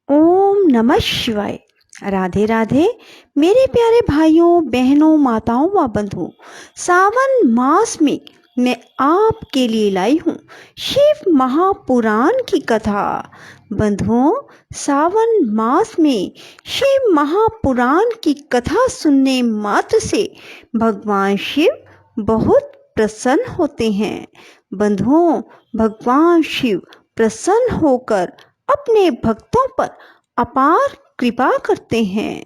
ओम नमः शिवाय। राधे राधे मेरे प्यारे भाइयों बहनों माताओं व बंधुओं, सावन मास में मैं आपके लिए लाई हूँ शिव महापुराण की कथा। बंधुओं, सावन मास में शिव महापुराण की कथा सुनने मात्र से भगवान शिव बहुत प्रसन्न होते हैं। बंधुओं, भगवान शिव प्रसन्न होकर अपने भक्तों पर अपार कृपा करते हैं।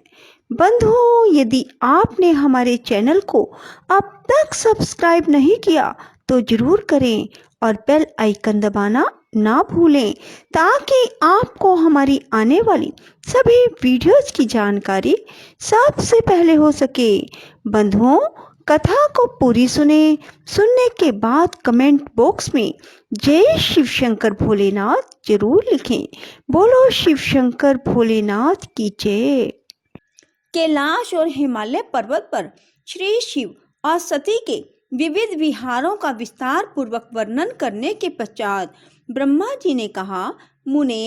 बंधुओं, यदि आपने हमारे चैनल को अब तक सब्सक्राइब नहीं किया तो जरूर करें और बेल आइकन दबाना ना भूलें, ताकि आपको हमारी आने वाली सभी वीडियोस की जानकारी सबसे पहले हो सके। बंधुओं, कथा को पूरी सुनने के बाद कमेंट बॉक्स में जय शिव शंकर भोलेनाथ जरूर लिखें। बोलो शिव शंकर भोलेनाथ की जय। कैलाश और हिमालय पर्वत पर श्री शिव और सती के विविध विहारों का विस्तार पूर्वक वर्णन करने के पश्चात ब्रह्मा जी ने कहा, मुने,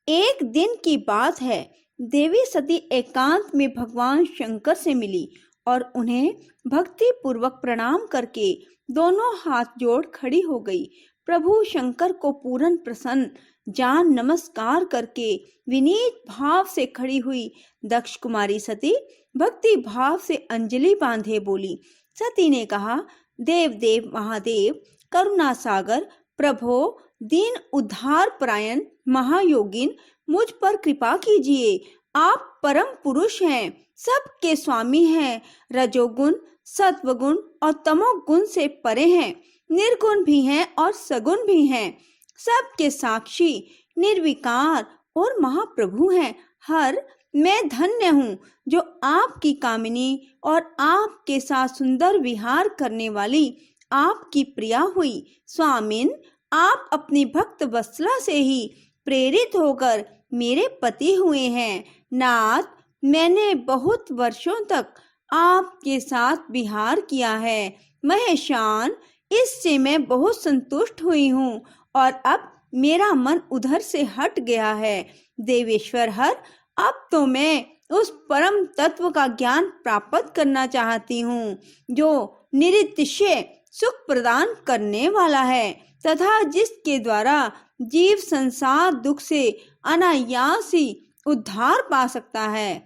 एक दिन की बात है, देवी सती एकांत में भगवान शंकर से मिली और उन्हें भक्ति पूर्वक प्रणाम करके दोनों हाथ जोड़ खड़ी हो गई। प्रभु शंकर को पूर्ण प्रसन्न जान नमस्कार करके विनीत भाव से खड़ी हुई दक्ष कुमारी सती भक्ति भाव से अंजलि बांधे बोली। सती ने कहा, देव देव महादेव, करुणा सागर, प्रभो, दीन उद्धार परायण महायोगिन, मुझ पर कृपा कीजिए। आप परम पुरुष हैं, सबके स्वामी हैं, रजोगुण, सत्वगुण और तमोगुण से परे हैं, निर्गुण भी हैं और सगुण भी हैं, सबके साक्षी, निर्विकार और महाप्रभु हैं। हर मैं धन्य हूँ जो आपकी कामिनी और आपके साथ सुंदर विहार करने वाली आपकी प्रिया हुई। स्वामिन, आप अपनी भक्त वत्सला से ही प्रेरित होकर मेरे पति हुए हैं। नाथ, मैंने बहुत वर्षों तक आपके साथ विहार किया है। महेशान, इससे मैं बहुत संतुष्ट हुई हूँ और अब मेरा मन उधर से हट गया है। देवेश्वर हर, अब तो मैं उस परम तत्व का ज्ञान प्राप्त करना चाहती हूँ जो निरतिशय सुख प्रदान करने वाला है तथा जिसके द्वारा जीव संसार दुख से अनायास ही उद्धार पा सकता है।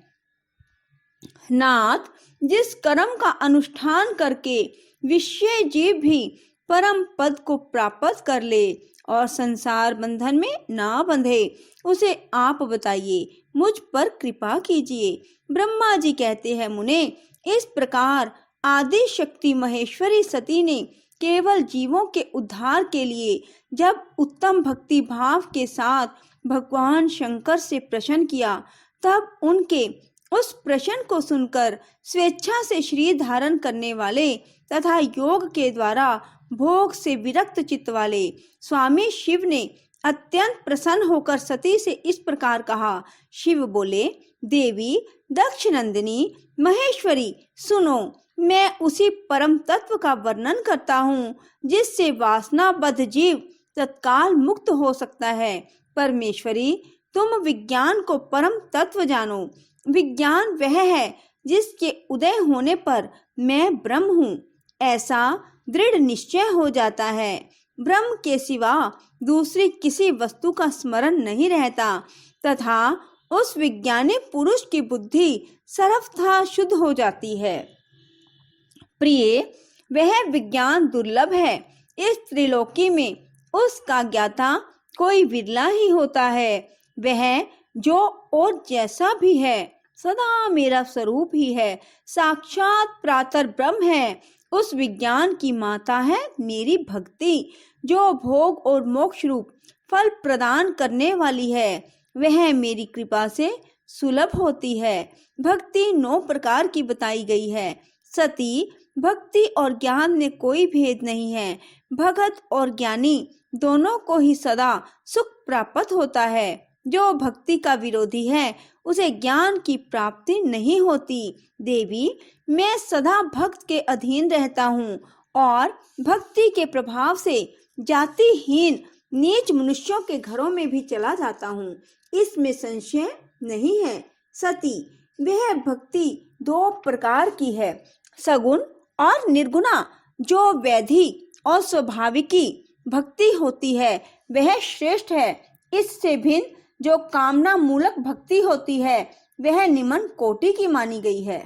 नाथ, जिस कर्म का अनुष्ठान करके विषय जीव भी परम पद को प्राप्त कर ले और संसार बंधन में ना बंधे, उसे आप बताइए, मुझ पर कृपा कीजिए। ब्रह्मा जी कहते हैं, मुने, इस प्रकार आदि शक्ति महेश्वरी सती ने केवल जीवों के उद्धार के लिए जब उत्तम भक्ति भाव के साथ भगवान शंकर से प्रश्न किया, तब उनके उस प्रश्न को सुनकर स्वेच्छा से शरीर धारण करने वाले तथा योग के द्वारा भोग से विरक्त चित्त वाले स्वामी शिव ने अत्यंत प्रसन्न होकर सती से इस प्रकार कहा। शिव बोले, देवी दक्षनंदिनी महेश्वरी, सुनो, मैं उसी परम तत्व का वर्णन करता हूँ जिससे वासनाबद्ध जीव तत्काल मुक्त हो सकता है। परमेश्वरी, तुम विज्ञान को परम तत्व जानो। विज्ञान वह है जिसके उदय होने पर मैं ब्रह्म हूँ, ऐसा दृढ़ निश्चय हो जाता है। ब्रह्म के सिवा दूसरी किसी वस्तु का स्मरण नहीं रहता तथा उस विज्ञानी पुरुष की बुद्धि सर्वथा शुद्ध हो जाती है। प्रिय, वह विज्ञान दुर्लभ है। इस त्रिलोकी में उसका ज्ञाता कोई विरला ही होता है। वह जो और जैसा भी है सदा मेरा स्वरूप ही है, साक्षात प्रातर ब्रह्म है। उस विज्ञान की माता है मेरी भक्ति, जो भोग और मोक्ष रूप फल प्रदान करने वाली है। वह मेरी कृपा से सुलभ होती है। भक्ति 9 प्रकार की बताई गई है। सती, भक्ति और ज्ञान में कोई भेद नहीं है। भगत और ज्ञानी दोनों को ही सदा सुख प्राप्त होता है। जो भक्ति का विरोधी है उसे ज्ञान की प्राप्ति नहीं होती। देवी, मैं सदा भक्त के अधीन रहता हूँ और भक्ति के प्रभाव से जातिहीन नीच मनुष्यों के घरों में भी चला जाता हूँ, इसमें संशय नहीं है। सती, वह भक्ति दो प्रकार की है, सगुण और निर्गुणा। जो वैधि और स्वाभाविकी भक्ति होती है वह श्रेष्ठ है। इससे भिन्न जो कामना मूलक भक्ति होती है वह निम्न कोटि की मानी गई है।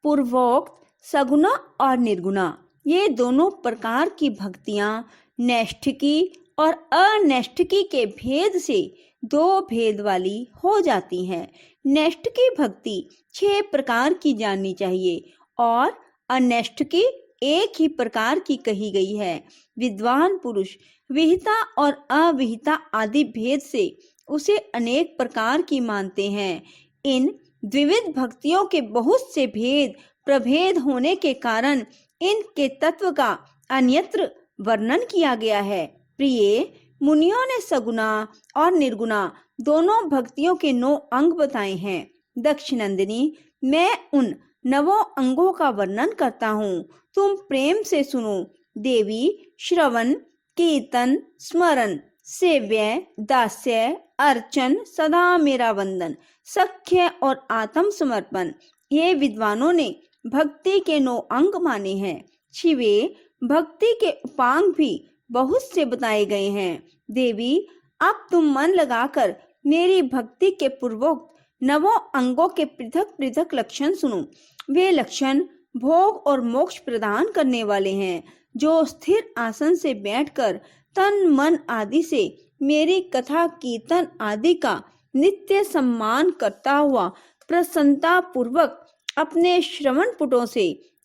पूर्वोक्त सगुणा और निर्गुणा, ये दोनों प्रकार की भक्तियां नैष्ठिकी और अनैष्ठिकी के भेद से दो भेद वाली हो जाती हैं। नैष्ठिकी भक्ति 6 प्रकार की जाननी चाहिए और अनैष्ठिकी एक ही प्रकार की कही गई है। विद्वान पुरुष विहिता और अविहिता आदि भेद से उसे अनेक प्रकार की मानते हैं। इन द्विविध भक्तियों के बहुत से भेद प्रभेद होने के कारण इनके तत्व का अन्यत्र वर्णन किया गया है। प्रिय, मुनियों ने सगुणा और निर्गुणा दोनों भक्तियों के 9 अंग बताए हैं। दक्षिणंदिनी, मैं उन 9 अंगों का वर्णन करता हूँ, तुम प्रेम से सुनो। देवी, श्रवण, कीर्तन, स्मरण, सेव्य, दास्य, अर्चन, सदा मेरा वंदन, सख्य और आत्म समर्पण, ये विद्वानों ने भक्ति के 9 अंग माने हैं। शिवे, भक्ति के उपांग भी बहुत से बताए गए हैं। देवी, अब तुम मन लगाकर मेरी भक्ति के पूर्वोक्त 9 अंगों के पृथक पृथक लक्षण सुनो। वे लक्षण भोग और मोक्ष प्रदान करने वाले हैं। जो स्थिर आसन से बैठकर तन मन आदि से मेरी कथा कीर्तन आदि का नित्य सम्मान करता हुआ प्रसन्नता पूर्वक अपने श्रवण पुटों से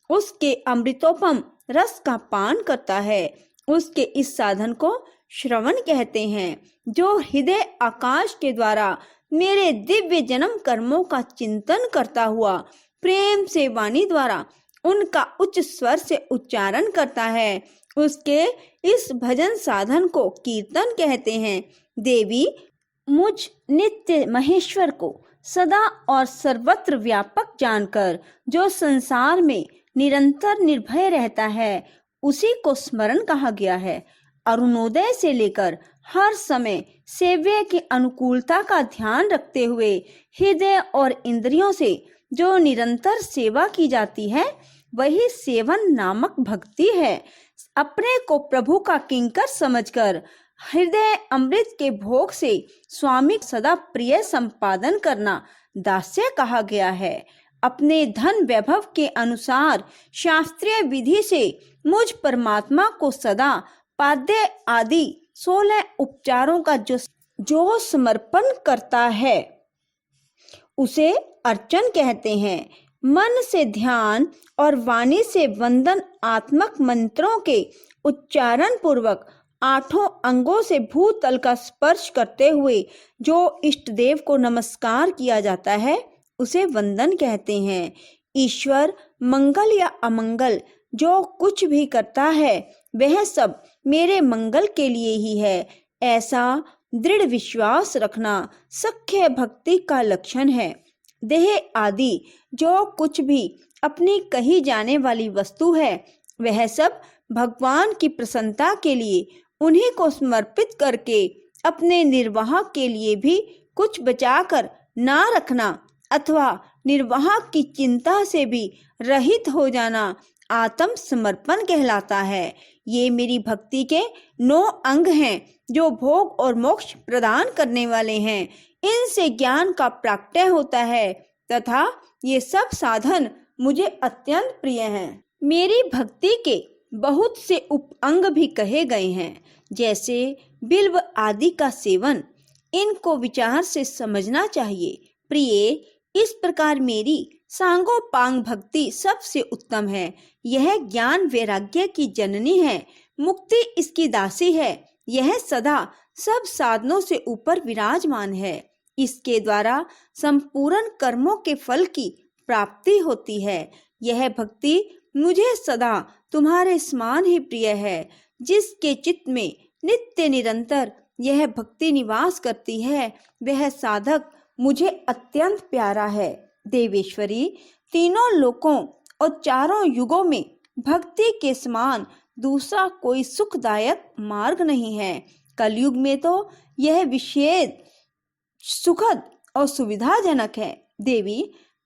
उसके अमृतोपम रस का पान करता है, उसके इस साधन को श्रवण कहते हैं। जो हृदय आकाश के द्वारा मेरे दिव्य जन्म कर्मों का चिंतन करता हुआ प्रेम से वाणी द्वारा उनका उच्च स्वर से उच्चारण करता है, उसके इस भजन साधन को कीर्तन कहते हैं। देवी, मुझ नित्य महेश्वर को सदा और सर्वत्र व्यापक जानकर जो संसार में निरंतर निर्भय रहता है उसी को स्मरण कहा गया है। अरुणोदय से लेकर हर समय सेव्य की अनुकूलता का ध्यान रखते हुए हृदय और इंद्रियों से जो निरंतर सेवा की जाती है वही सेवन नामक भक्ति है। अपने को प्रभु का किंकर समझकर हृदय अमृत के भोग से स्वामी सदा प्रिय संपादन करना दास्य कहा गया है। अपने धन वैभव के अनुसार शास्त्रीय विधि से मुझ परमात्मा को सदा पाद्य आदि 16 उपचारों का जो समर्पण करता है उसे अर्चन कहते हैं। मन से ध्यान और वाणी से वंदन आत्मक मंत्रों के उच्चारण पूर्वक 8 अंगों से भूतल का स्पर्श करते हुए जो इष्ट देव को नमस्कार किया जाता है उसे वंदन कहते हैं। ईश्वर मंगल या अमंगल जो कुछ भी करता है वह सब मेरे मंगल के लिए ही है, ऐसा दृढ़ विश्वास रखना सख्य भक्ति का लक्षण है। देह आदि जो कुछ भी अपनी कही जाने वाली वस्तु है वह सब भगवान की प्रसन्नता के लिए उन्हीं को समर्पित करके अपने निर्वाह के लिए भी कुछ बचाकर ना रखना अथवा निर्वाह की चिंता से भी रहित हो जाना आत्म समर्पण कहलाता है। ये मेरी भक्ति के 9 अंग हैं जो भोग और मोक्ष प्रदान करने वाले हैं। इनसे ज्ञान का प्राकट्य होता है तथा ये सब साधन मुझे अत्यंत प्रिय हैं। मेरी भक्ति के बहुत से उप अंग भी कहे गए हैं, जैसे बिल्व आदि का सेवन। इनको विचार से समझना चाहिए। प्रिय, इस प्रकार मेरी सांगोपांग भक्ति सबसे उत्तम है। यह ज्ञान वैराग्य की जननी है, मुक्ति इसकी दासी है। यह सदा सब साधनों से ऊपर विराजमान है। इसके द्वारा संपूर्ण कर्मों के फल की प्राप्ति होती है। यह भक्ति मुझे सदा तुम्हारे समान ही प्रिय है। जिसके चित्त में नित्य निरंतर यह भक्ति निवास करती है वह साधक मुझे अत्यंत प्यारा है। देवेश्वरी, तीनों लोकों और चारों युगों में भक्ति के समान दूसरा कोई सुखदायक मार्ग नहीं है। कलयुग में तो यह विषेद सुखद और सुविधाजनक है। देवी,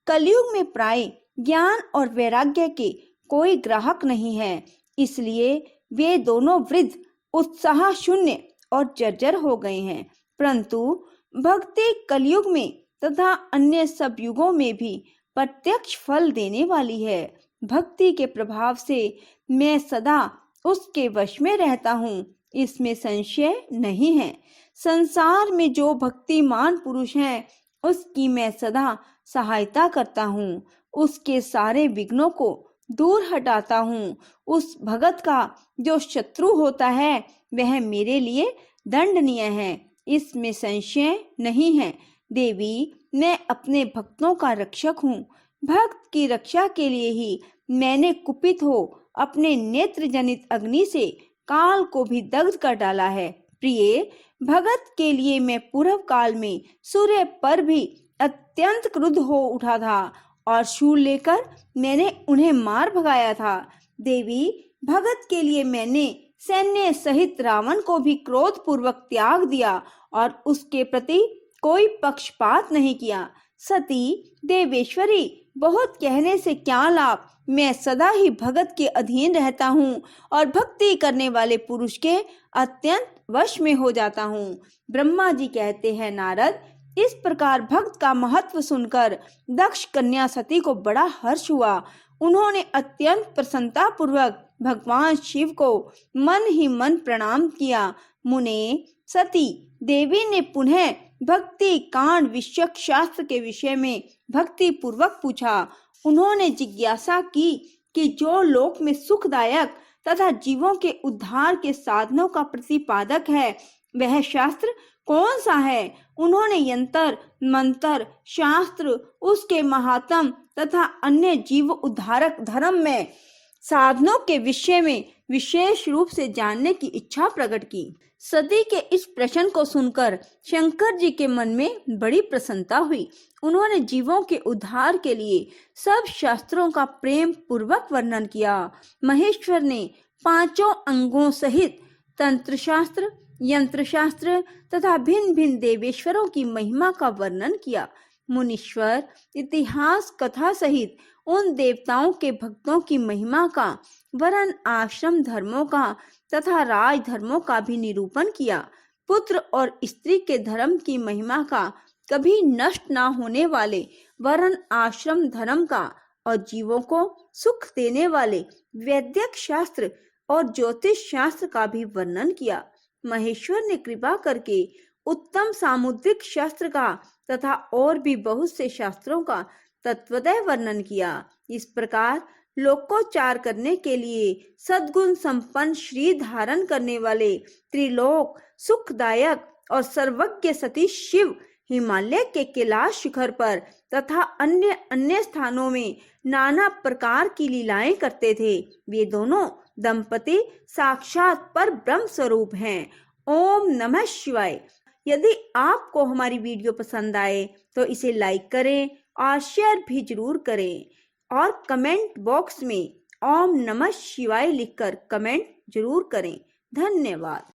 कलयुग में प्राय ज्ञान और वैराग्य के कोई ग्राहक नहीं है, इसलिए वे दोनों वृद्ध उत्साह शून्य और जर्जर हो गए हैं। परंतु भक्ति कलयुग में तथा अन्य सब युगों में भी प्रत्यक्ष फल देने वाली है। भक्ति के प्रभाव से मैं सदा उसके वश में रहता हूँ, इसमें संशय नहीं है। संसार में जो भक्तिमान पुरुष हैं, उसकी मैं सदा सहायता करता हूँ, उसके सारे विघ्नों को दूर हटाता हूँ। उस भगत का जो शत्रु होता है वह मेरे लिए दंडनीय है, इसमें संशय नहीं है। देवी, मैं अपने भक्तों का रक्षक हूँ। भक्त की रक्षा के लिए ही मैंने कुपित हो अपने नेत्र जनित अग्नि से काल को भी दग्ध कर डाला है। प्रिय, भगत के लिए मैं पूर्व काल में सूर्य पर भी अत्यंत क्रुद्ध हो उठा था और शूल लेकर मैंने उन्हें मार भगाया था। देवी, भगत के लिए मैंने सैन्य सहित रावण को भी क्रोध पूर्वक त्याग दिया और उसके प्रति कोई पक्षपात नहीं किया। सती देवेश्वरी, बहुत कहने से क्या लाभ, मैं सदा ही भगत के अधीन रहता हूँ और भक्ति करने वाले पुरुष के अत्यंत वश में हो जाता हूँ। ब्रह्मा जी कहते हैं, नारद, इस प्रकार भक्त का महत्व सुनकर दक्ष कन्या सती को बड़ा हर्ष हुआ। उन्होंने अत्यंत प्रसन्नता पूर्वक भगवान शिव को मन ही मन प्रणाम किया। मुने, सती देवी ने पुनः भक्ति कांड विषयक शास्त्र के विषय में भक्ति पूर्वक पूछा। उन्होंने जिज्ञासा की कि जो लोक में सुखदायक तथा जीवों के उद्धार के साधनों का प्रतिपादक है, वह शास्त्र कौन सा है? उन्होंने यंत्र मंत्र शास्त्र, उसके महात्म तथा अन्य जीव उद्धारक धर्म में साधनों के विषय में विशेष रूप से जानने की इच्छा प्रकट की। सती के इस प्रश्न को सुनकर शंकर जी के मन में बड़ी प्रसन्नता हुई। उन्होंने जीवों के उद्धार के लिए सब शास्त्रों का प्रेम पूर्वक वर्णन किया। महेश्वर ने पांचों अंगों सहित तंत्र शास्त्र, यंत्र शास्त्र तथा भिन्न भिन्न देवेश्वरों की महिमा का वर्णन किया। मुनीश्वर इतिहास कथा सहित उन देवताओं के भक्तों की महिमा का, वरन आश्रम धर्मों का तथा राज धर्मों का भी निरूपण किया। पुत्र और स्त्री के धर्म की महिमा का, कभी नष्ट ना होने वाले वरन आश्रम धर्म का, और जीवों को सुख देने वाले वैदिक शास्त्र और ज्योतिष शास्त्र का भी वर्णन किया। महेश्वर ने कृपा करके उत्तम सामुद्रिक शास्त्र का तथा और भी बहुत से शास्त्रों का तत्वतः वर्णन किया। इस प्रकार लोकोच्चार करने के लिए सद्गुण संपन्न श्री धारण करने वाले त्रिलोक सुखदायक और सर्वज्ञ सती शिव हिमालय के कैलाश शिखर पर तथा अन्य अन्य स्थानों में नाना प्रकार की लीलाएं करते थे। वे दोनों दंपति साक्षात पर ब्रह्म स्वरूप हैं। ओम नमः शिवाय। यदि आपको हमारी वीडियो पसंद आए तो इसे लाइक करें और शेयर भी जरूर करें, और कमेंट बॉक्स में ओम नमः शिवाय लिखकर कमेंट जरूर करें। धन्यवाद।